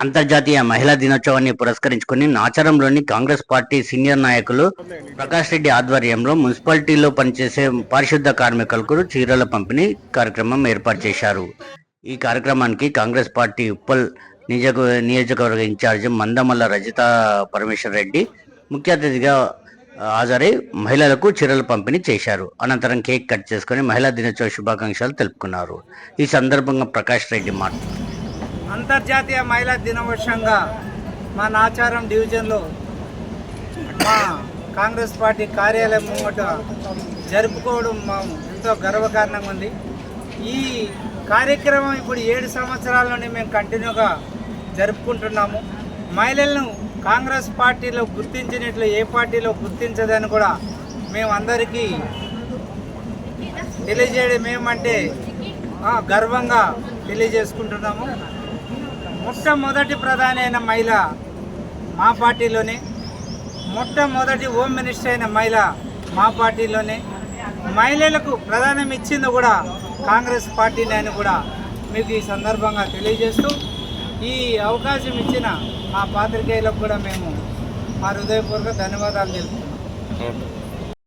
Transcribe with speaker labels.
Speaker 1: అంతర్జాతీయ మహిళా దినోత్సవాన్ని పురస్కరించుకుని నాచారంలోని కాంగ్రెస్ పార్టీ సీనియర్ నాయకులు ప్రకాష్ రెడ్డి ఆధ్వర్యంలో మున్సిపాలిటీలో పనిచేసే పారిశుద్ధ కార్మికులకు చీరల పంపిణీ కార్యక్రమం ఏర్పాటు చేశారు. ఈ కార్యక్రమానికి కాంగ్రెస్ పార్టీ ఉప్పల్ నియోజకవర్గ ఇన్ఛార్జి మందమల్ల రజిత పరమేశ్వర్ రెడ్డి ముఖ్య అతిథిగా హాజరై మహిళలకు చీరల పంపిణీ చేశారు. అనంతరం కేక్ కట్ చేసుకుని మహిళా దినోత్సవ శుభాకాంక్షలు తెలుపుకున్నారు. ఈ సందర్భంగా ప్రకాష్ రెడ్డి మాట్లాడారు.
Speaker 2: అంతర్జాతీయ మహిళా దినోత్సవంగా మా నాచారం డివిజన్లో మా కాంగ్రెస్ పార్టీ కార్యాలయం ముంగట జరుపుకోవడం మా ఎంతో గర్వకారణంగా ఉంది. ఈ కార్యక్రమం ఇప్పుడు 7 సంవత్సరాల నుండి మేము కంటిన్యూగా జరుపుకుంటున్నాము. మహిళలను కాంగ్రెస్ పార్టీలో గుర్తించినట్లు ఏ పార్టీలో గుర్తించదని కూడా మేము అందరికీ తెలియజేయడం ఏమంటే గర్వంగా తెలియజేసుకుంటున్నాము. మొట్టమొదటి ప్రధాని అయిన మహిళ మా పార్టీలోనే, మొట్టమొదటి హోమ్ మినిస్టర్ అయిన మహిళ మా పార్టీలోనే, మహిళలకు ప్రధానం ఇచ్చింది కూడా కాంగ్రెస్ పార్టీని అని కూడా మీకు ఈ సందర్భంగా తెలియజేస్తూ ఈ అవకాశం ఇచ్చిన మా పాత్రికేయులకు కూడా మేము మా హృదయపూర్వక ధన్యవాదాలు తెలుపుతున్నాం.